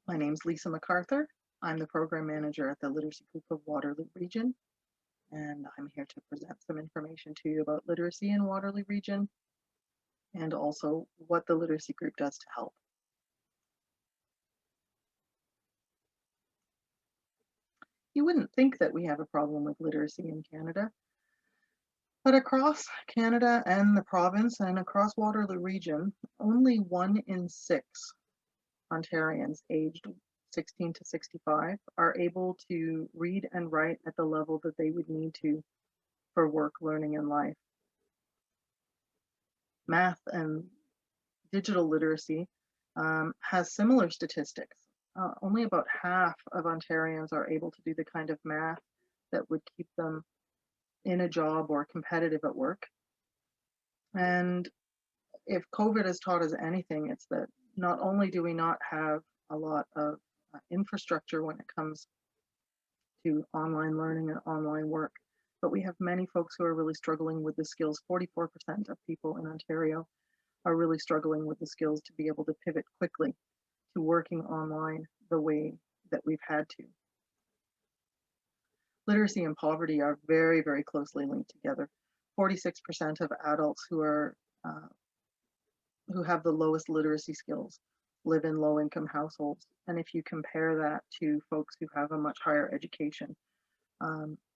My name's Lisa MacArthur. I'm the program manager at the Literacy Group of Waterloo Region, and I'm here to present some information to you about literacy in Waterloo Region and also what the Literacy Group does to help. You wouldn't think that we have a problem with literacy in Canada, but across Canada and the province and across Waterloo Region, only 1 in 6 Ontarians aged 16 to 65 are able to read and write at the level that they would need to for work, learning, and life. Math and digital literacy has similar statistics. Only about half of Ontarians are able to do the kind of math that would keep them in a job or competitive at work. And if COVID has taught us anything, it's that not only do we not have a lot of infrastructure when it comes to online learning and online work, but we have many folks who are really struggling with the skills. 44% of people in Ontario are really struggling with the skills to be able to pivot quickly to working online the way that we've had to. Literacy and poverty are very, very closely linked together. 46% of adults who have the lowest literacy skills live in low-income households. And if you compare that to folks who have a much higher education,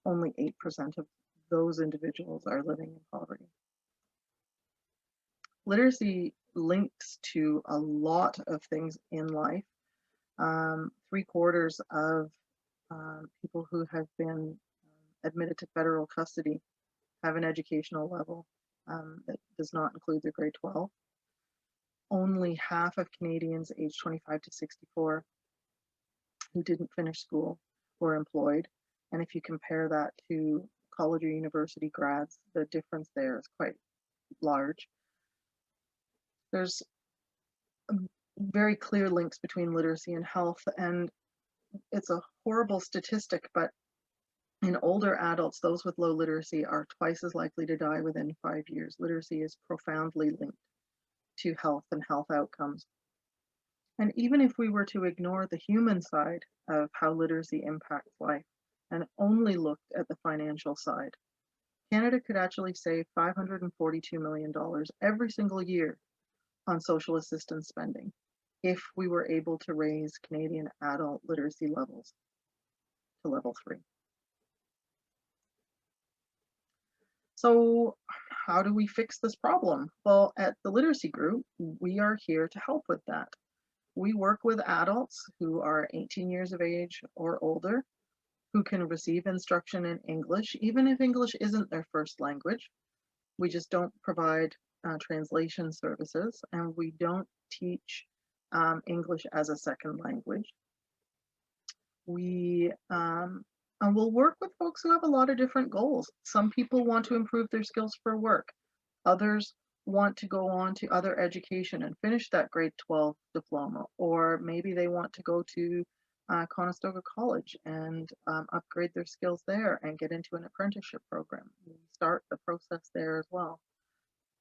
only 8% of those individuals are living in poverty. Literacy links to a lot of things in life. 3/4 of people who have been admitted to federal custody have an educational level that does not include their grade 12. Only half of Canadians aged 25 to 64 who didn't finish school were employed. And if you compare that to college or university grads, the difference there is quite large. There's very clear links between literacy and health, and it's a horrible statistic, but in older adults, those with low literacy are twice as likely to die within 5 years. Literacy is profoundly linked to health and health outcomes. And even if we were to ignore the human side of how literacy impacts life and only looked at the financial side, Canada could actually save $542 million every single year on social assistance spending if we were able to raise Canadian adult literacy levels to level 3. So how do we fix this problem? Well, at the Literacy Group, we are here to help with that. We work with adults who are 18 years of age or older, who can receive instruction in English, even if English isn't their first language. We just don't provide translation services, and we don't teach English as a second language. We will work with folks who have a lot of different goals. Some people want to improve their skills for work. Others want to go on to other education and finish that grade 12 diploma, or maybe they want to go to Conestoga College and upgrade their skills there and get into an apprenticeship program. We start the process there as well.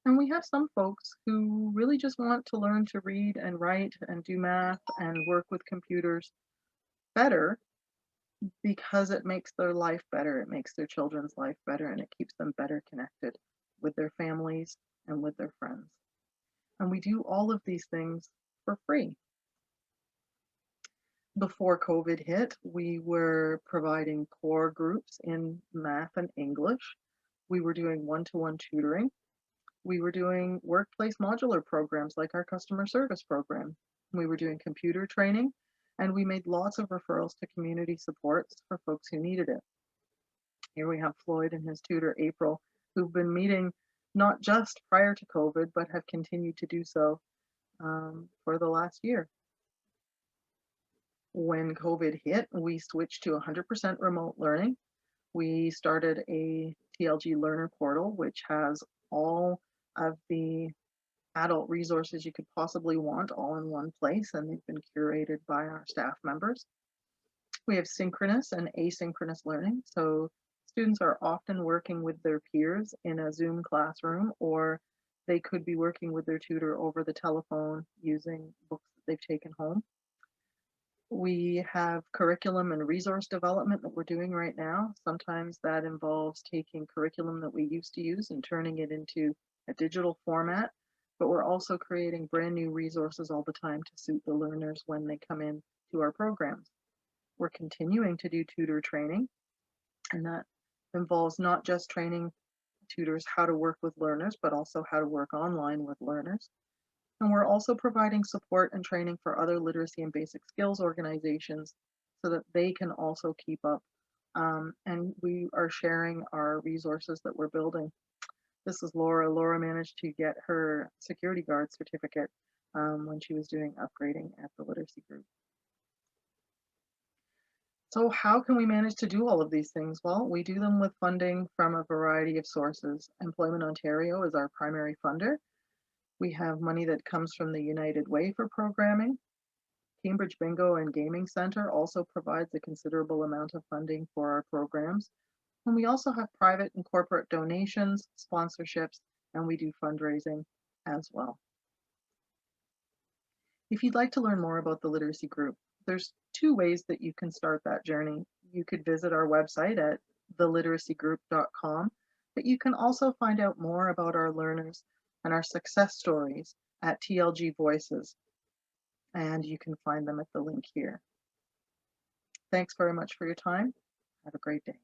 And we have some folks who really just want to learn to read and write and do math and work with computers better because it makes their life better, it makes their children's life better, and it keeps them better connected with their families and with their friends. And we do all of these things for free. Before COVID hit, we were providing core groups in math and English. We were doing one-to-one tutoring. We were doing workplace modular programs like our customer service program. We were doing computer training, and we made lots of referrals to community supports for folks who needed it. Here we have Floyd and his tutor, April, who've been meeting not just prior to COVID, but have continued to do so for the last year. When COVID hit, we switched to 100% remote learning. We started a TLG Learner portal, which has all of the adult resources you could possibly want all in one place, and they've been curated by our staff members. We have synchronous and asynchronous learning, so students are often working with their peers in a Zoom classroom, or they could be working with their tutor over the telephone using books that they've taken home. We have curriculum and resource development that we're doing right now. Sometimes that involves taking curriculum that we used to use and turning it into a digital format, but we're also creating brand new resources all the time to suit the learners when they come in to our programs. We're continuing to do tutor training, and that involves not just training tutors how to work with learners, but also how to work online with learners. And we're also providing support and training for other literacy and basic skills organizations so that they can also keep up. And we are sharing our resources that we're building. This is Laura. Laura managed to get her security guard certificate when she was doing upgrading at the literacy group. So how can we manage to do all of these things? Well, we do them with funding from a variety of sources. Employment Ontario is our primary funder. We have money that comes from the United Way for programming. Cambridge Bingo and Gaming Center also provides a considerable amount of funding for our programs. And we also have private and corporate donations, sponsorships, and we do fundraising as well. If you'd like to learn more about the literacy group, there's two ways that you can start that journey. You could visit our website at theliteracygroup.com, but you can also find out more about our learners and our success stories at TLG Voices, and you can find them at the link here. Thanks very much for your time. Have a great day.